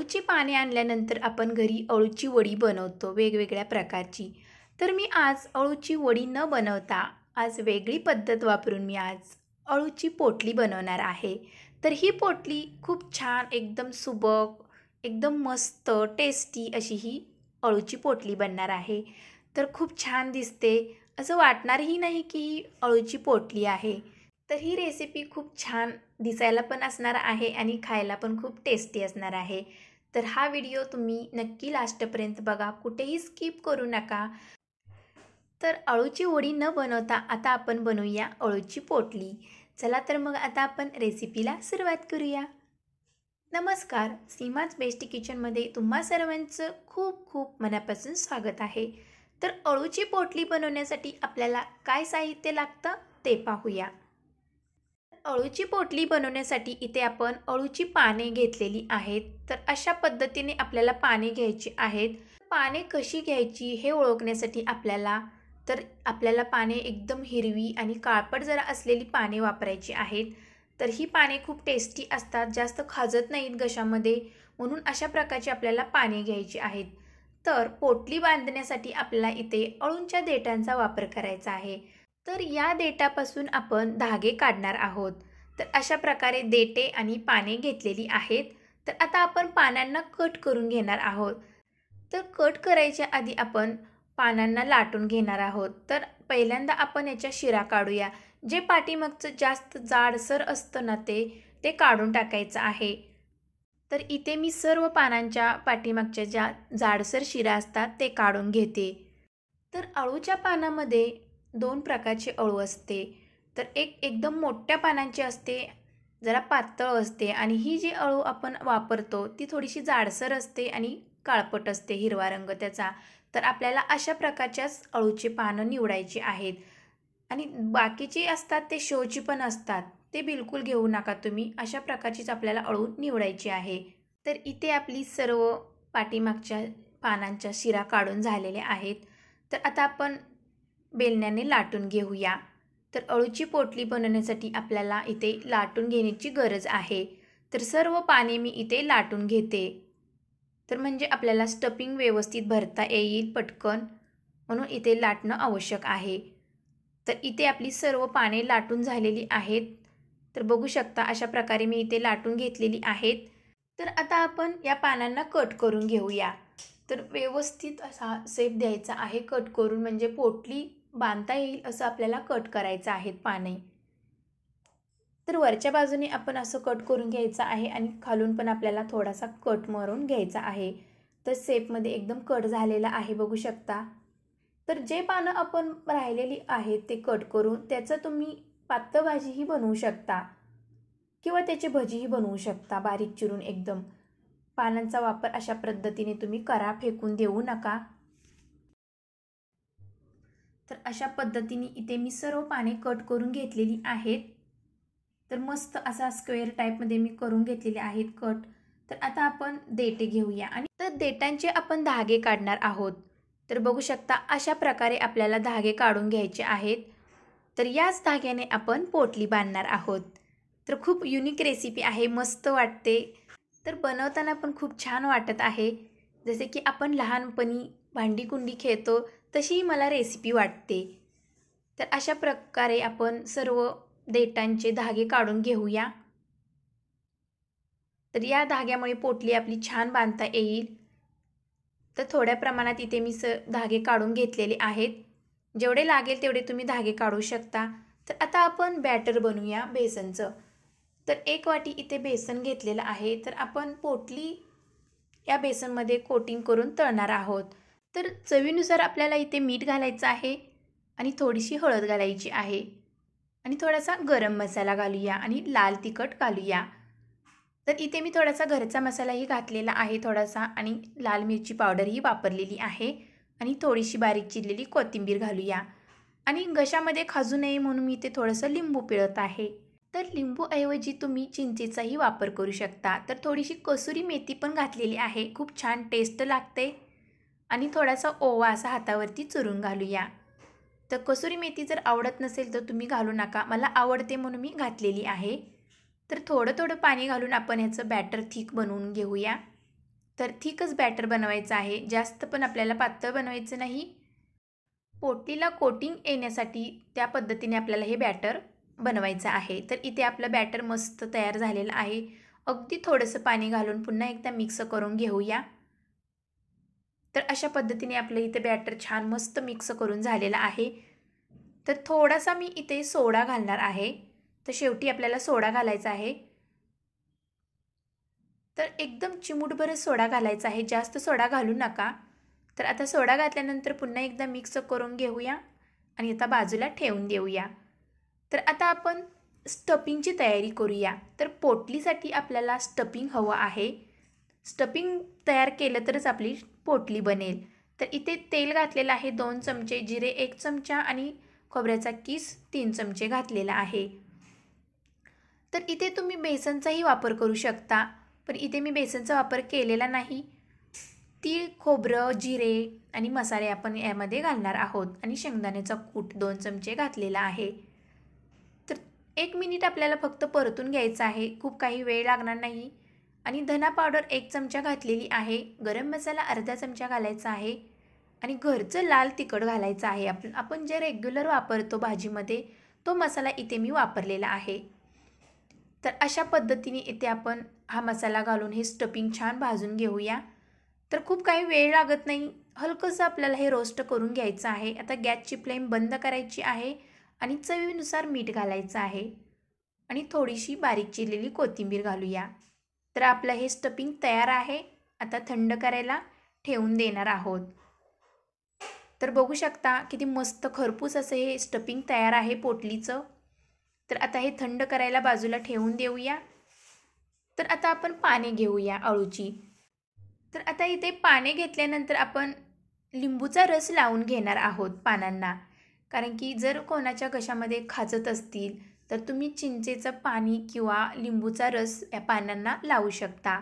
अळूची पाने आणल्यानंतर आपण घरी अळूची वडी बनवतो वेगवेगळ्या प्रकारची। तर मी आज अळूची वडी न बनवता आज वेगळी पद्धत वापरून मी आज अळूची पोटली बनवणार आहे। तर ही पोटली खूप छान एकदम सुबक एकदम मस्त टेस्टी अशी ही अळूची पोटली बनणार आहे। तर खूप छान दिसते, असं वाटणारही नाही की ही अळूची पोटली आहे। तर ही रेसिपी खूप छान दिसायला पण असणार आहे आणि खायला पण खूप टेस्टी असणार आहे। तर हा व्हिडिओ तुम्ही नक्की लास्टपर्यंत बघा, कुठेही स्किप करू नका। तर अळूची वडी न बनवता आता आपण बनवूया अळूची पोटली। चला तर मग आता आपण रेसिपीला सुरुवात करूया। नमस्कार, सीमाज बेस्ट किचनमध्ये तुम्हा सर्वांचं खूप खूप मनापासून स्वागत आहे। तर अळूची पोटली बनवण्यासाठी आपल्याला काय साहित्य लागतं ते पाहूया। अळूची पोटली बनवण्यासाठी इथे आपण अळूची पाने घेतलेली आहेत। तर अशा पद्धतीने आपल्याला पाने घ्यायची आहेत। पाने कशी घ्यायची हे ओळखण्यासाठी आपल्याला पाने एकदम हिरवी आणि काळपट जरा असलेली पाने वापरायची आहेत। तर ही पाने खूप टेस्टी असतात, जास्त खाजत नाहीत घशामध्ये, म्हणून अशा प्रकारची आपल्याला पाने घ्यायची आहेत। तर पोटली बांधण्यासाठी आपल्याला इथे अळूच्या देठांचा वापर करायचा आहे। तर या देठापासून आपण धागे काढणार आहोत। तर अशा प्रकारे देठे आणि पाने घेतलेली आहेत। तर आता आपण पानांना कट करून घेणार आहोत। तर कट करायच्या आधी आपण पानांना लाटून घेणार आहोत। तर पहिल्यांदा आपण याच्या शिरा काढूया। जे पाठीमागचं जास्त जाडसर असतं ना ते काढून टाकायचं आहे। तर इथे मी सर्व पानांच्या पाठीमागच्या ज्या जाडसर शिरा असतात ते काढून घेते। तर अळूच्या पानामध्ये दोन प्रकारचे अळू असते। तर एक एकदम मोठ्या पानांची असते, जरा पातळ असते, आणि ही जी अळू आपण वापरतो ती थोडीशी जाडसर असते आणि काळपट असते, हिरवा रंग त्याचा। तर आपल्याला अशा प्रकारच्याच अळूची पानं निवडायची आहेत। आणि बाकीची असतात ते शोची पण असतात, ते बिलकुल घेऊ नका तुम्ही। अशा प्रकारचीच आपल्याला अळू निवडायची आहे। तर इथे आपली सर्व पाठीमागच्या पानांच्या शिरा काढून झालेल्या आहेत। तर आता आपण बेलण्याने लाटून घेऊया। तर अळूची पोटली बनवण्यासाठी आपल्याला इथे लाटून घेण्याची गरज आहे। तर सर्व पाने मी इथे लाटून घेते, तर म्हणजे आपल्याला स्टफिंग व्यवस्थित भरता येईल पटकन, म्हणून इथे लाटणं आवश्यक आहे। तर इथे आपली सर्व पाने लाटून झालेली आहेत। तर बघू शकता अशा प्रकारे मी इथे लाटून घेतलेली आहेत। तर आता आपण या पानांना कट करून घेऊया। तर व्यवस्थित असा शेप द्यायचा आहे कट करून, म्हणजे पोटली बांधता येईल असं आपल्याला कट करायचं आहे पाने। तर वरच्या बाजूने आपण असं कट करून घ्यायचं आहे आणि खालून पण आपल्याला थोडासा कट मारून घ्यायचा आहे। तर शेपमध्ये एकदम कट झालेला आहे, बघू शकता। तर जे पानं आपण राहिलेली आहेत ते कट करून त्याचं तुम्ही पातळ भाजीही बनवू शकता किंवा त्याची भजीही बनवू शकता बारीक चिरून एकदम। पानांचा वापर अशा पद्धतीने तुम्ही करा, फेकून देऊ नका। तर अशा पद्धतीने इथे मी सर्व पाने कट करून घेतलेली आहेत। तर मस्त असा स्क्वेअर टाईपमध्ये मी करून घेतलेले आहेत कट। तर आता आपण देठे घेऊया आणि तर देठांचे आपण धागे काढणार आहोत। तर बघू शकता अशा प्रकारे आपल्याला धागे काढून घ्यायचे आहेत। तर याच धाग्याने आपण पोटली बांधणार आहोत। तर खूप युनिक रेसिपी आहे, मस्त वाटते। तर बनवताना पण खूप छान वाटत आहे, जसे की आपण लहानपणी भांडी कुंडी खेळतो तशी मला रेसिपी वाटते। तर अशा प्रकारे आपण सर्व देठांचे धागे काढून घेऊया। तर या धाग्यामुळे पोटली आपली छान बांधता येईल। तर थोड्या प्रमाणात इथे मी धागे काढून घेतलेले आहेत। जेवढे लागेल तेवढे तुम्ही धागे काढू शकता। तर आता आपण बॅटर बनवूया बेसनचं। तर 1 वाटी इथे बेसन घेतलेलं आहे। तर आपण पोटली या बेसनमध्ये कोटिंग करून तळणार आहोत। तर चवीनुसार आपल्याला इथे मीठ घालायचं आहे आणि थोडीशी हळद घालायची आहे आणि थोडासा गरम मसाला घालूया आणि लाल तिखट घालूया। तर इथे मी थोडासा घरचा मसालाही घातलेला आहे थोडासा, आणि लाल मिरची पावडरही वापरलेली आहे, आणि थोडीशी बारीक चिरलेली कोथिंबीर घालूया। आणि घशामध्ये खाजू नये म्हणून मी इथे थोडंसं लिंबू पिळत आहे। तर लिंबूऐवजी तुम्ही चिंचेचाही वापर करू शकता। तर थोडीशी कसुरी मेथी पण घातलेली आहे, खूप छान टेस्ट लागते। आणि थोडासा ओवा असा हातावरती चुरून घालूया। तर कसुरी मेथी जर आवडत नसेल तर तुम्ही घालू नका, मला आवडते म्हणून मी घातलेली आहे। तर थोडं थोडं पाणी घालून आपण याचं बॅटर थिक बनवून घेऊया। तर थिकच बॅटर बनवायचं आहे, जास्त पण आपल्याला पातळ बनवायचं नाही. पोटलीला कोटिंग येण्यासाठी त्या पद्धतीने आपल्याला हे बॅटर बनवायचं आहे. तर इथे आपलं बॅटर मस्त तयार झालेलं आहे. अगदी थोडंसं पाणी घालून पुन्हा एकदा मिक्स करून घेऊया. तर अशा पद्धतीने आपलं इथे बॅटर छान मस्त मिक्स करून झालेलं आहे. तर थोडासा मी इथे सोडा घालणार आहे. तर शेवटी आपल्याला सोडा घालायचा आहे. तर एकदम चिमूटभर सोडा घालायचा आहे, जास्त सोडा घालू नका. तर आता सोडा घातल्यानंतर पुन्हा एकदा मिक्स करून घेऊया आणि आता बाजूला ठेवून देऊया. तर आता आपण स्टफिंगची तयारी करूया. तर पोटलीसाठी आपल्याला स्टफिंग हवं आहे. स्टफिंग तयार केलं तरच आपली पोटली बनेल. तर इथे तेल घातलेलं आहे 2 चमचे, जिरे 1 चमचा आणि खोबऱ्याचा किस 3 चमचे घातलेला आहे. तर इथे तुम्ही बेसनचाही वापर करू शकता, पण इथे मी बेसनचा वापर केलेला नाही. तीळ, खोबरं, जिरे आणि मसाले आपण यामध्ये घालणार आहोत आणि शेंगदाण्याचा कूट 2 चमचे घातलेला आहे. तर 1 मिनिट आपल्याला फक्त परतून घ्यायचं आहे, खूप काही वेळ लागणार नाही. आणि धना पावडर 1 चमचा घातलेली आहे, गरम मसाला अर्धा चमचा घालायचा आहे आणि घरचं लाल तिखट घालायचं आहे. आपण जे रेग्युलर वापरतो भाजीमध्ये तो मसाला इथे मी वापरलेला आहे. तर अशा पद्धतीने इथे आपण हा मसाला घालून हे स्टफिंग छान भाजून घेऊया. तर खूप काही वेळ लागत नाही, हलकंसं आपल्याला हे रोस्ट करून घ्यायचं आहे. आता गॅसची फ्लेम बंद करायची आहे आणि चवीनुसार मीठ घालायचं आहे आणि थोडीशी बारीक चिरलेली कोथिंबीर घालूया. तर आपलं हे स्टफिंग तयार आहे. आता थंड करायला ठेवून देणार आहोत. तर बघू शकता किती मस्त खरपूस असं हे स्टफिंग तयार आहे पोटलीचं. तर आता हे थंड करायला बाजूला ठेवून देऊया. तर आता आपण पाने घेऊया अळूची. तर आता इथे पाने घेतल्यानंतर आपण लिंबूचा रस लावून घेणार आहोत पानांना. कारण की जर कोणाच्या घशामध्ये खाजत असतील तर तुम्ही चिंचेचं पाणी किंवा लिंबूचा रस या पानांना लावू शकता.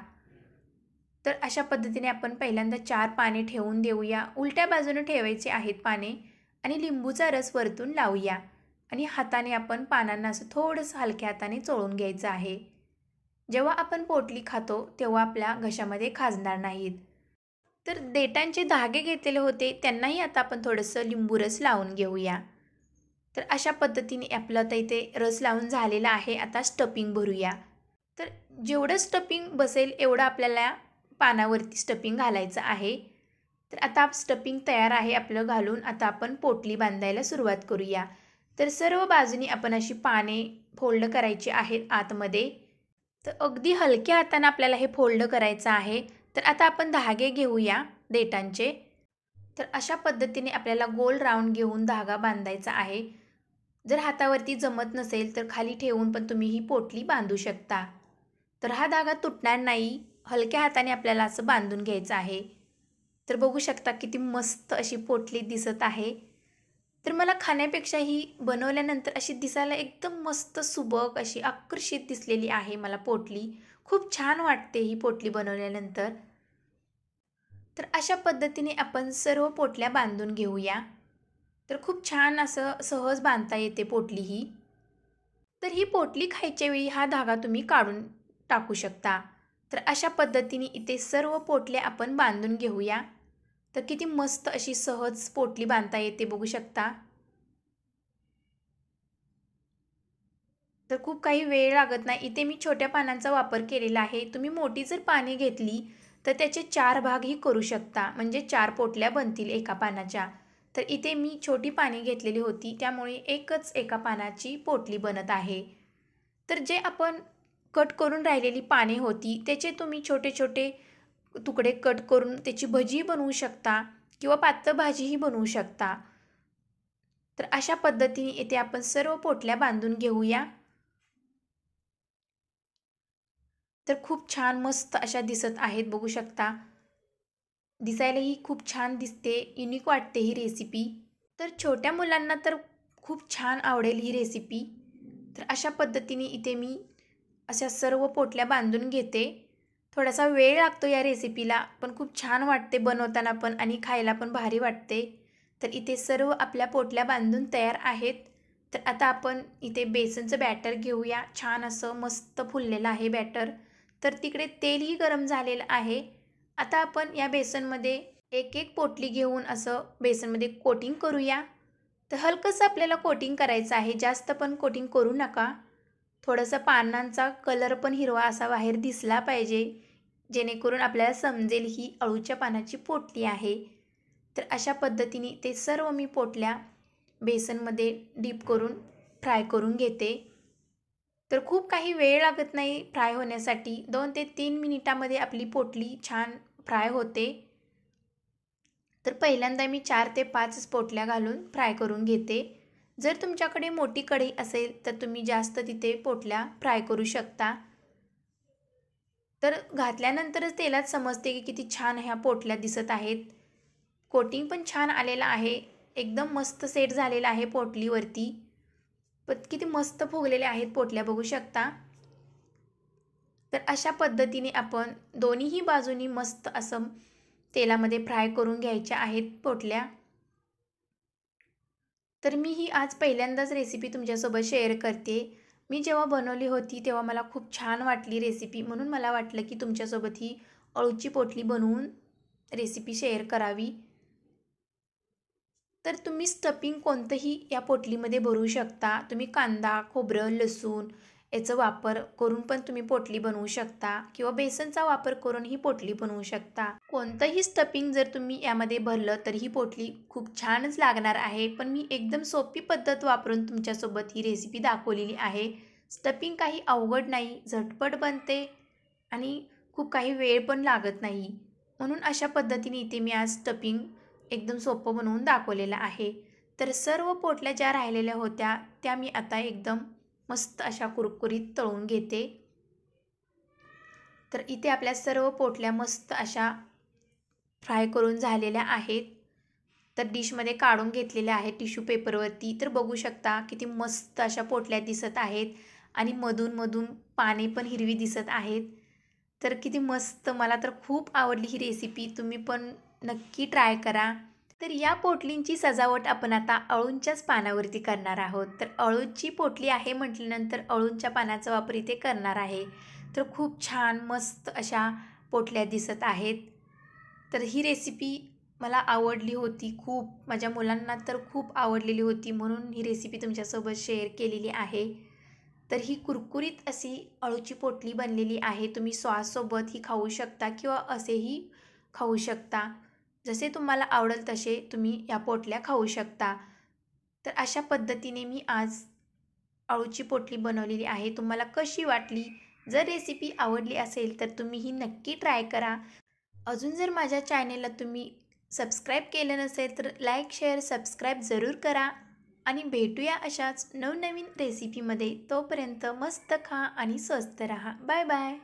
तर अशा पद्धतीने आपण पहिल्यांदा 4 पाने ठेवून देऊया. उलट्या बाजूने ठेवायचे आहेत पाने आणि लिंबूचा रस वरतून लावूया आणि हाताने आपण पानांना असं थोडंसं हलक्या हाताने चोळून घ्यायचं आहे. जेव्हा आपण पोटली खातो तेव्हा आपल्या घशामध्ये खाजणार नाहीत. तर देठांचे धागे घेतलेले होते त्यांनाही आता आपण थोडंसं लिंबू रस लावून घेऊया. तर अशा पद्धतीने आपलं आता इथे रस लावून झालेला आहे. आता स्टफिंग भरूया. तर जेवढं स्टफिंग बसेल एवढं आपल्याला पानावरती स्टफिंग घालायचं आहे. तर आता स्टफिंग तयार आहे आपलं घालून. आता आपण पोटली बांधायला सुरुवात करूया. तर सर्व बाजूनी आपण अशी पाने फोल्ड करायची आहेत आतमध्ये. तर अगदी हलक्या हाताने आपल्याला हे फोल्ड करायचं आहे. तर आता आपण धागे घेऊया देठांचे. तर अशा पद्धतीने आपल्याला गोल राऊंड घेऊन धागा बांधायचा आहे. जर हातावरती जमत नसेल तर खाली ठेवून पण तुम्ही ही पोटली बांधू शकता. तर हा धागा तुटणार नाही, हलक्या हाताने आपल्याला असं बांधून घ्यायचं आहे. तर बघू शकता किती मस्त अशी पोटली दिसत आहे. तर मला खाण्यापेक्षा ही बनवल्यानंतर अशी दिसायला एकदम मस्त सुबक अशी आकर्षित दिसलेली आहे मला पोटली. खूप छान वाटते ही पोटली बनवल्यानंतर. तर अशा पद्धतीने आपण सर्व पोटल्या बांधून घेऊया. तर खूप छान असं सहज बांधता येते पोटली ही. तर ही पोटली खायच्या वेळी हा धागा तुम्ही काढून टाकू शकता. तर अशा पद्धतीने इथे सर्व पोटल्या आपण बांधून घेऊया. तर किती मस्त अशी सहज पोटली बांधता येते बघू शकता. तर खूप काही वेळ लागत नाही. इथे मी छोट्या पानांचा वापर केलेला आहे. तुम्ही मोठी जर पाने घेतली तर त्याचे 4 भागही करू शकता, म्हणजे 4 पोटल्या बनतील एका पानाच्या. तर इथे मी छोटी पाने घेतलेली होती त्यामुळे एकच एका पानाची पोटली बनत आहे. तर जे आपण कट करून राहिलेली पाने होती त्याचे तुम्ही छोटे छोटे तुकडे कट करून त्याची भजी बनवू शकता किंवा पातळ भाजीही बनवू शकता. तर अशा पद्धतीने इथे आपण सर्व पोटल्या बांधून घेऊया. तर खूप छान मस्त अशा दिसत आहेत बघू शकता. दिसायलाही खूप छान दिसते, युनिक वाटते ही रेसिपी. तर छोट्या मुलांना तर खूप छान आवडेल ही रेसिपी. तर अशा पद्धतीने इथे मी अशा सर्व पोटल्या बांधून घेते. थोडासा वेळ लागतो या रेसिपीला, पण खूप छान वाटते बनवताना पण आणि खायला पण भारी वाटते. तर इथे सर्व आपल्या पोटल्या बांधून तयार आहेत. तर आता आपण इथे बेसनचं बॅटर घेऊया. छान असं मस्त फुललेलं आहे बॅटर. तर तिकडे तेलही गरम झालेलं आहे आता आपण या बेसनमध्ये एक एक पोटली घेऊन असं बेसनमध्ये कोटिंग करूया. तर हलकंसं आपल्याला कोटिंग करायचं आहे, जास्त पण कोटिंग करू नका. थोडंसं पानांचा कलर पण हिरवा असा बाहेर दिसला पाहिजे, जेणेकरून आपल्याला समजेल ही अळूच्या पानाची पोटली आहे. तर अशा पद्धतीने ते सर्व मी पोटल्या बेसनमध्ये डीप करून फ्राय करून घेते. तर खूप काही वेळ लागत नाही फ्राय होण्यासाठी. 2 ते 3 मिनिटामध्ये आपली पोटली छान फ्राय होते. तर पहिल्यांदा मी 4 ते 5 पोटल्या घालून फ्राय करून घेते. जर तुमच्याकडे मोठी कढई असेल तर तुम्ही जास्त तिथे पोटल्या फ्राय करू शकता. तर घातल्यानंतरच तेलात समजते की किती छान ह्या पोटल्या दिसत आहेत. कोटिंग पण छान आलेलं आहे. एकदम मस्त सेट झालेला आहे पोटलीवरती. पण किती मस्त फुगलेल्या आहेत पोटल्या बघू शकता. तर अशा पद्धतीने आपण दोन्हीही बाजूनी मस्त असं तेलामध्ये फ्राय करून घ्यायच्या आहेत पोटल्या. तर मी ही आज पहिल्यांदाच रेसिपी तुमच्यासोबत शेअर करते. मी जेव्हा बनवली होती तेव्हा मला खूप छान वाटली रेसिपी, म्हणून मला वाटलं की तुमच्यासोबत ही अळूची पोटली बनवून रेसिपी शेअर करावी. तर तुम्ही स्टफिंग कोणतंही या पोटलीमध्ये भरू शकता. तुम्ही कांदा, खोबरं, लसूण याचा वापर करून पण तुम्ही पोटली बनवू शकता किंवा बेसनचा वापर करून ही पोटली बनवू शकता. कोणतंही स्टफिंग जर तुम्ही यामध्ये भरलं तर ही पोटली खूप छानच लागणार आहे. पण मी एकदम सोपी पद्धत वापरून तुमच्यासोबत ही रेसिपी दाखवलेली आहे. स्टफिंग काही अवघड नाही, झटपट बनते आणि खूप काही वेळ पण लागत नाही. म्हणून अशा पद्धतीने इथे मी आज स्टफिंग एकदम सोपं बनवून दाखवलेलं आहे. तर सर्व पोटल्या ज्या राहिलेल्या होत्या त्या मी आता एकदम मस्त अशा कुरकुरीत तळून घेते. तर इथे आपल्या सर्व पोटल्या मस्त अशा फ्राय करून झालेल्या आहेत. तर डिशमध्ये काढून घेतलेल्या आहेत टिश्यू पेपरवरती. तर बघू शकता किती मस्त अशा पोटल्या दिसत आहेत आणि मधून मधून पाने पण हिरवी दिसत आहेत. तर किती मस्त, मला तर खूप आवडली ही रेसिपी. तुम्ही पण नक्की ट्राय करा. तर या पोटलींची सजावट आपण आता अळूंच्याच पानावरती करणार आहोत. तर अळूची पोटली आहे म्हटल्यानंतर अळूंच्या पानाचा वापर इथे करणार आहे. तर खूप छान मस्त अशा पोटल्या दिसत आहेत. तर ही रेसिपी मला आवडली होती खूप. माझ्या मुलांना तर खूप आवडलेली होती, म्हणून ही रेसिपी तुमच्यासोबत शेअर केलेली आहे. तर ही कुरकुरीत अशी अळूची पोटली बनलेली आहे. तुम्ही सॉससोबत ही खाऊ शकता किंवा असेही खाऊ शकता. जसे तुम्हाला आवडेल तसे तुम्ही या पोटल्या खाऊ शकता. तर अशा पद्धतीने मी आज अळूची पोटली बनवलेली आहे. तुम्हाला कशी वाटली? जर रेसिपी आवडली असेल तर तुम्ही ही नक्की ट्राय करा. अजून जर माझ्या चॅनेलला तुम्ही सबस्क्राईब केलं नसेल तर लाईक, शेअर, सबस्क्राईब जरूर करा आणि भेटूया अशाच नवनवीन रेसिपीमध्ये. तोपर्यंत मस्त खा आणि स्वस्त रहा. Bye bye.